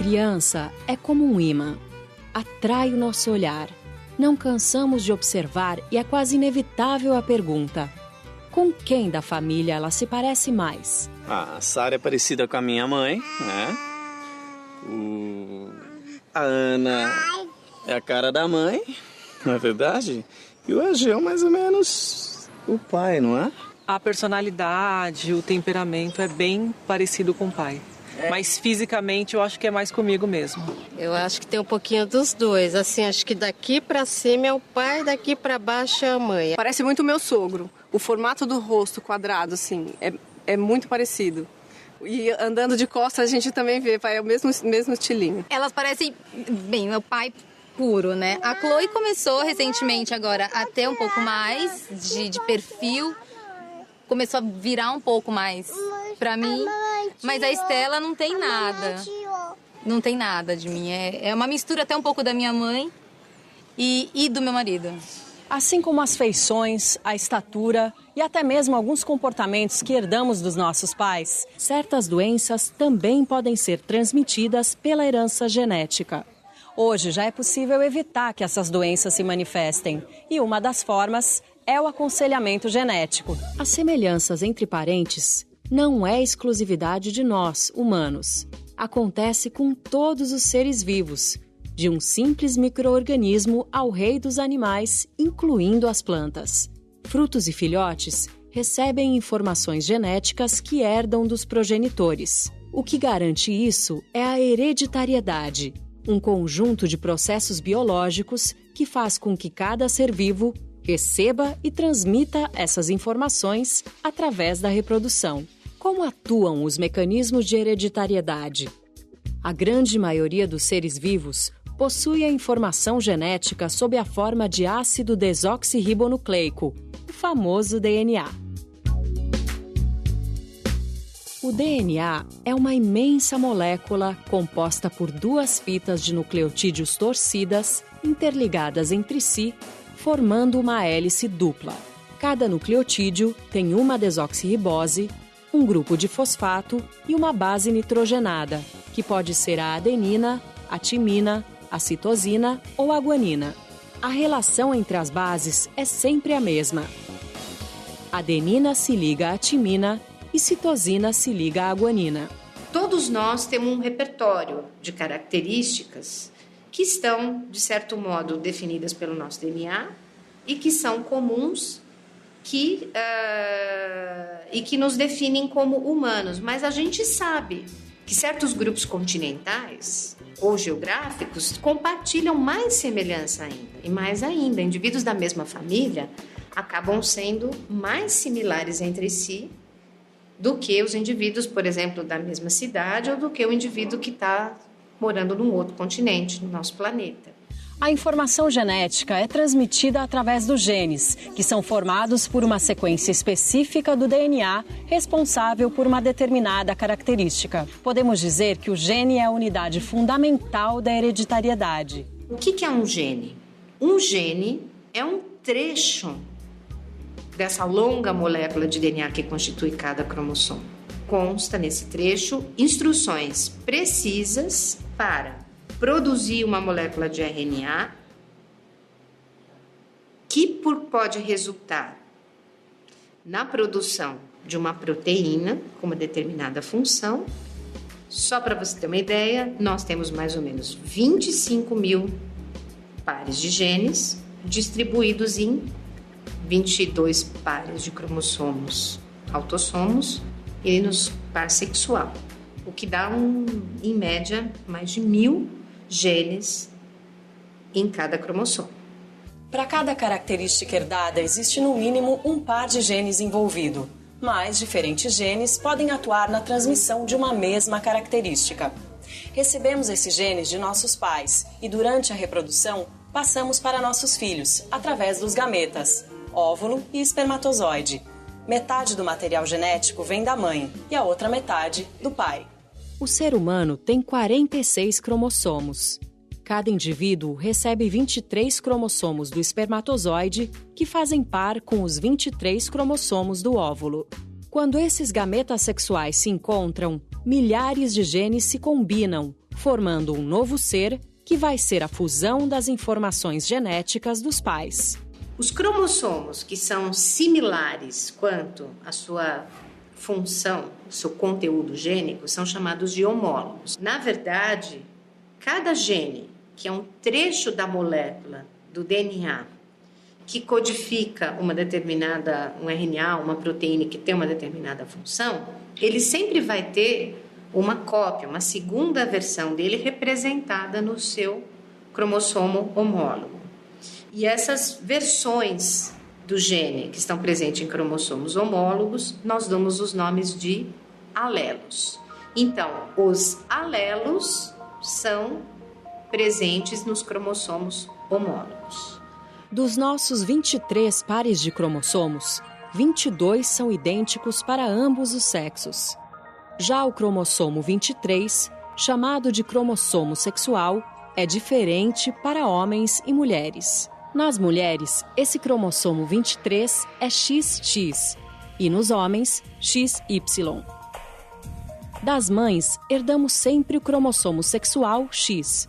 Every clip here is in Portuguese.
criança é como um imã. Atrai o nosso olhar. Não cansamos de observar e é quase inevitável a pergunta: com quem da família ela se parece mais? A Sara é parecida com a minha mãe, né? A Ana é a cara da mãe, não é verdade? E o Ageu, mais ou menos, o pai, não é? A personalidade, o temperamento é bem parecido com o pai. Mas fisicamente eu acho que é mais comigo mesmo. Eu acho que tem um pouquinho dos dois. Assim, acho que daqui pra cima é o pai, daqui pra baixo é a mãe. Parece muito meu sogro. O formato do rosto quadrado, assim, é muito parecido. E andando de costas a gente também vê, é o mesmo estilinho. Elas parecem, bem, meu pai puro, né? A Chloe começou recentemente agora a ter um pouco mais de perfil. Começou a virar um pouco mais pra mim. Mas a Estela não tem nada. Não tem nada de mim. É uma mistura até um pouco da minha mãe e do meu marido. Assim como as feições, a estatura e até mesmo alguns comportamentos que herdamos dos nossos pais, certas doenças também podem ser transmitidas pela herança genética. Hoje já é possível evitar que essas doenças se manifestem e uma das formas é o aconselhamento genético. As semelhanças entre parentes não é exclusividade de nós, humanos. Acontece com todos os seres vivos, de um simples micro-organismo ao rei dos animais, incluindo as plantas. Frutos e filhotes recebem informações genéticas que herdam dos progenitores. O que garante isso é a hereditariedade, um conjunto de processos biológicos que faz com que cada ser vivo receba e transmita essas informações através da reprodução. Como atuam os mecanismos de hereditariedade? A grande maioria dos seres vivos possui a informação genética sob a forma de ácido desoxirribonucleico, o famoso DNA. O DNA é uma imensa molécula composta por duas fitas de nucleotídeos torcidas, interligadas entre si, formando uma hélice dupla. Cada nucleotídeo tem uma desoxirribose, um grupo de fosfato e uma base nitrogenada, que pode ser a adenina, a timina, a citosina ou a guanina. A relação entre as bases é sempre a mesma. Adenina se liga à timina e citosina se liga à guanina. Todos nós temos um repertório de características que estão, de certo modo, definidas pelo nosso DNA e que são comuns e que nos definem como humanos. Mas a gente sabe que certos grupos continentais ou geográficos compartilham mais semelhança ainda. E mais ainda, indivíduos da mesma família acabam sendo mais similares entre si do que os indivíduos, por exemplo, da mesma cidade ou do que o indivíduo que está morando num outro continente, no nosso planeta. A informação genética é transmitida através dos genes, que são formados por uma sequência específica do DNA responsável por uma determinada característica. Podemos dizer que o gene é a unidade fundamental da hereditariedade. O que é um gene? Um gene é um trecho dessa longa molécula de DNA que constitui cada cromossomo. Consta nesse trecho instruções precisas para produzir uma molécula de RNA que pode resultar na produção de uma proteína com uma determinada função. Só para você ter uma ideia, nós temos mais ou menos 25 mil pares de genes distribuídos em 22 pares de cromossomos autossomos e no par sexual, o que dá, em média, mais de 1000 genes em cada cromossomo. Para cada característica herdada, existe no mínimo um par de genes envolvido, mas diferentes genes podem atuar na transmissão de uma mesma característica. Recebemos esses genes de nossos pais e, durante a reprodução, passamos para nossos filhos, através dos gametas, óvulo e espermatozoide. Metade do material genético vem da mãe e a outra metade do pai. O ser humano tem 46 cromossomos. Cada indivíduo recebe 23 cromossomos do espermatozoide, que fazem par com os 23 cromossomos do óvulo. Quando esses gametas sexuais se encontram, milhares de genes se combinam, formando um novo ser que vai ser a fusão das informações genéticas dos pais. Os cromossomos que são similares quanto à sua função, seu conteúdo gênico, são chamados de homólogos. Na verdade, cada gene, que é um trecho da molécula do DNA, que codifica um RNA, uma proteína que tem uma determinada função, ele sempre vai ter uma cópia, uma segunda versão dele representada no seu cromossomo homólogo. E essas versões do gene que estão presentes em cromossomos homólogos, nós damos os nomes de alelos. Então, os alelos são presentes nos cromossomos homólogos. Dos nossos 23 pares de cromossomos, 22 são idênticos para ambos os sexos. Já o cromossomo 23, chamado de cromossomo sexual, é diferente para homens e mulheres. Nas mulheres, esse cromossomo 23 é XX e nos homens, XY. Das mães, herdamos sempre o cromossomo sexual X.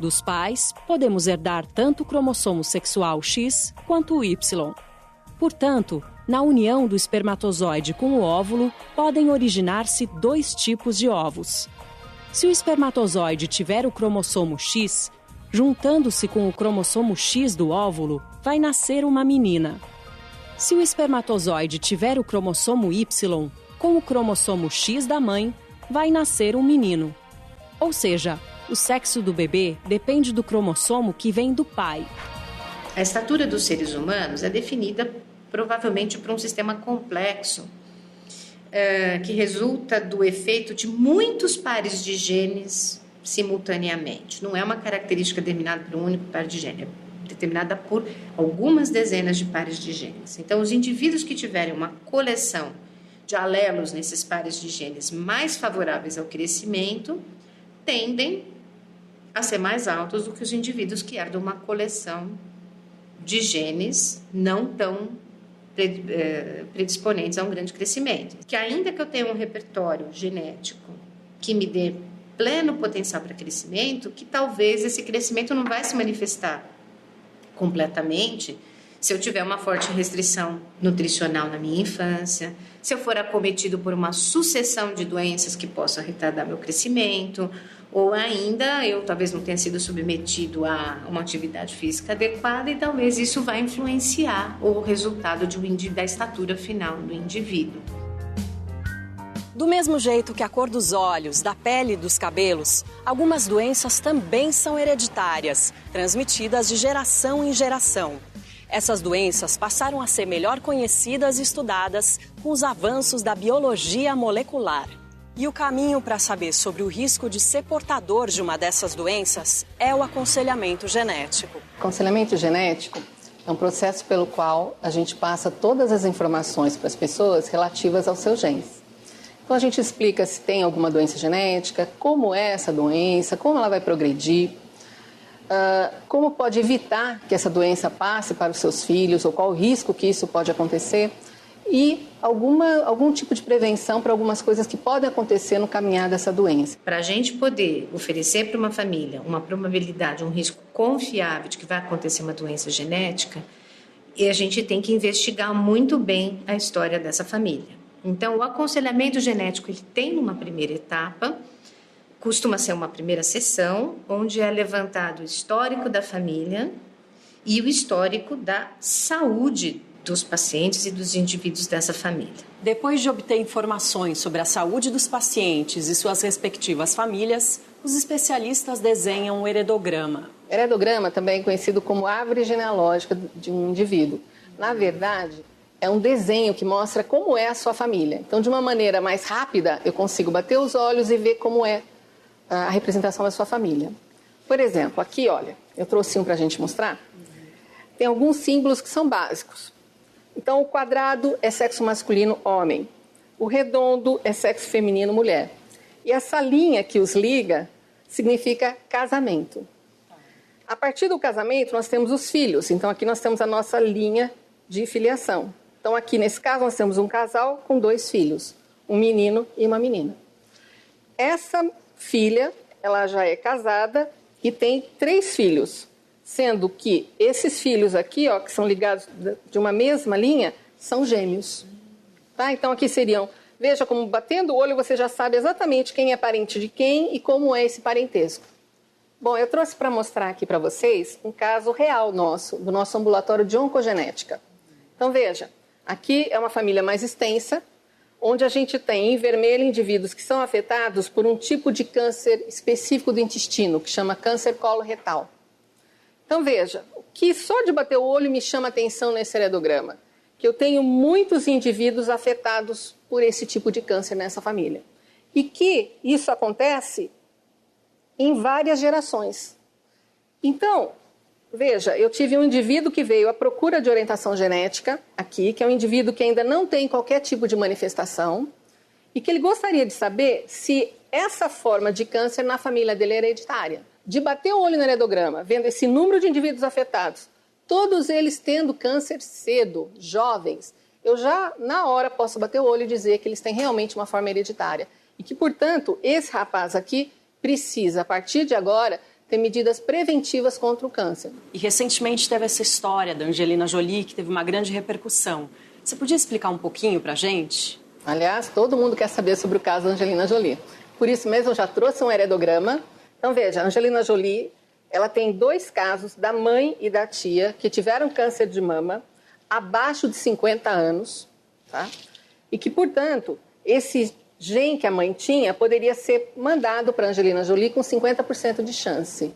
Dos pais, podemos herdar tanto o cromossomo sexual X quanto o Y. Portanto, na união do espermatozoide com o óvulo, podem originar-se 2 tipos de ovos. Se o espermatozoide tiver o cromossomo X, juntando-se com o cromossomo X do óvulo, vai nascer uma menina. Se o espermatozoide tiver o cromossomo Y, com o cromossomo X da mãe, vai nascer um menino. Ou seja, o sexo do bebê depende do cromossomo que vem do pai. A estatura dos seres humanos é definida provavelmente por um sistema complexo que resulta do efeito de muitos pares de genes simultaneamente. Não é uma característica determinada por um único par de genes, é determinada por algumas dezenas de pares de genes. Então, os indivíduos que tiverem uma coleção de alelos nesses pares de genes mais favoráveis ao crescimento tendem a ser mais altos do que os indivíduos que herdam uma coleção de genes não tão predisponentes a um grande crescimento. Que ainda que eu tenha um repertório genético que me dê pleno potencial para crescimento, que talvez esse crescimento não vai se manifestar completamente se eu tiver uma forte restrição nutricional na minha infância, se eu for acometido por uma sucessão de doenças que possam retardar meu crescimento, ou ainda eu talvez não tenha sido submetido a uma atividade física adequada e talvez isso vai influenciar o resultado da estatura final do indivíduo. Do mesmo jeito que a cor dos olhos, da pele e dos cabelos, algumas doenças também são hereditárias, transmitidas de geração em geração. Essas doenças passaram a ser melhor conhecidas e estudadas com os avanços da biologia molecular. E o caminho para saber sobre o risco de ser portador de uma dessas doenças é o aconselhamento genético. O aconselhamento genético é um processo pelo qual a gente passa todas as informações para as pessoas relativas aos seus genes. Então a gente explica se tem alguma doença genética, como é essa doença, como ela vai progredir, como pode evitar que essa doença passe para os seus filhos ou qual o risco que isso pode acontecer e algum tipo de prevenção para algumas coisas que podem acontecer no caminhar dessa doença. Para a gente poder oferecer para uma família uma probabilidade, um risco confiável de que vai acontecer uma doença genética, a gente tem que investigar muito bem a história dessa família. Então, o aconselhamento genético ele tem uma primeira etapa, costuma ser uma primeira sessão, onde é levantado o histórico da família e o histórico da saúde dos pacientes e dos indivíduos dessa família. Depois de obter informações sobre a saúde dos pacientes e suas respectivas famílias, os especialistas desenham um heredograma. Heredograma também é conhecido como árvore genealógica de um indivíduo. Na verdade, é um desenho que mostra como é a sua família. Então, de uma maneira mais rápida, eu consigo bater os olhos e ver como é a representação da sua família. Por exemplo, aqui, olha, eu trouxe um para a gente mostrar. Tem alguns símbolos que são básicos. Então, o quadrado é sexo masculino, homem. O redondo é sexo feminino, mulher. E essa linha que os liga significa casamento. A partir do casamento, nós temos os filhos. Então, aqui nós temos a nossa linha de filiação. Então, aqui nesse caso, nós temos um casal com 2 filhos, um menino e uma menina. Essa filha, ela já é casada e tem 3 filhos, sendo que esses filhos aqui, ó, que são ligados de uma mesma linha, são gêmeos. Tá? Então aqui seriam, veja como batendo o olho você já sabe exatamente quem é parente de quem e como é esse parentesco. Bom, eu trouxe para mostrar aqui para vocês um caso real nosso, do nosso ambulatório de oncogenética. Então veja, aqui é uma família mais extensa, onde a gente tem em vermelho indivíduos que são afetados por um tipo de câncer específico do intestino, que chama câncer coloretal. Então veja, o que só de bater o olho me chama atenção nesse heredograma, que eu tenho muitos indivíduos afetados por esse tipo de câncer nessa família. E que isso acontece em várias gerações. Então, veja, eu tive um indivíduo que veio à procura de orientação genética aqui, que é um indivíduo que ainda não tem qualquer tipo de manifestação e que ele gostaria de saber se essa forma de câncer na família dele é hereditária. De bater o olho no heredograma, vendo esse número de indivíduos afetados, todos eles tendo câncer cedo, jovens, eu já na hora posso bater o olho e dizer que eles têm realmente uma forma hereditária. E que, portanto, esse rapaz aqui precisa, a partir de agora, ter medidas preventivas contra o câncer. E recentemente teve essa história da Angelina Jolie, que teve uma grande repercussão. Você podia explicar um pouquinho pra gente? Aliás, todo mundo quer saber sobre o caso da Angelina Jolie. Por isso mesmo, eu já trouxe um heredograma. Então, veja, a Angelina Jolie, ela tem 2 casos da mãe e da tia que tiveram câncer de mama abaixo de 50 anos, tá? E que, portanto, esse gene que a mãe tinha poderia ser mandado para a Angelina Jolie com 50% de chance,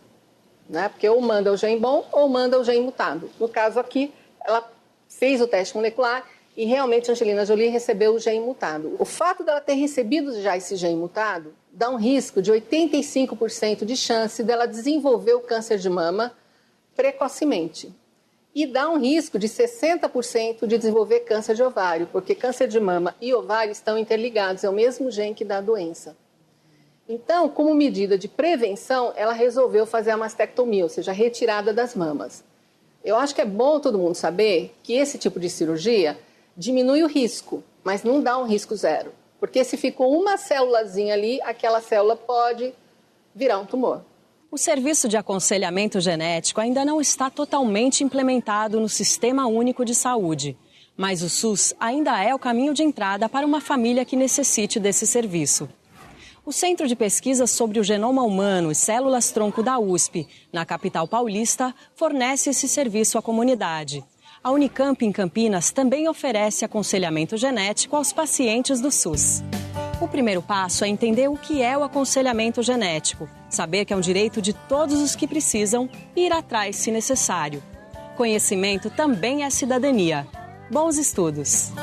né? Porque ou manda o gene bom ou manda o gene mutado. No caso aqui, ela fez o teste molecular e realmente a Angelina Jolie recebeu o gene mutado. O fato dela ter recebido já esse gene mutado dá um risco de 85% de chance dela desenvolver o câncer de mama precocemente. E dá um risco de 60% de desenvolver câncer de ovário, porque câncer de mama e ovário estão interligados, é o mesmo gene que dá a doença. Então, como medida de prevenção, ela resolveu fazer a mastectomia, ou seja, a retirada das mamas. Eu acho que é bom todo mundo saber que esse tipo de cirurgia diminui o risco, mas não dá um risco zero. Porque se ficou uma célulazinha ali, aquela célula pode virar um tumor. O serviço de aconselhamento genético ainda não está totalmente implementado no Sistema Único de Saúde, mas o SUS ainda é o caminho de entrada para uma família que necessite desse serviço. O Centro de Pesquisas sobre o Genoma Humano e Células-Tronco da USP, na capital paulista, fornece esse serviço à comunidade. A Unicamp, em Campinas, também oferece aconselhamento genético aos pacientes do SUS. O primeiro passo é entender o que é o aconselhamento genético, saber que é um direito de todos os que precisam e ir atrás se necessário. Conhecimento também é cidadania. Bons estudos!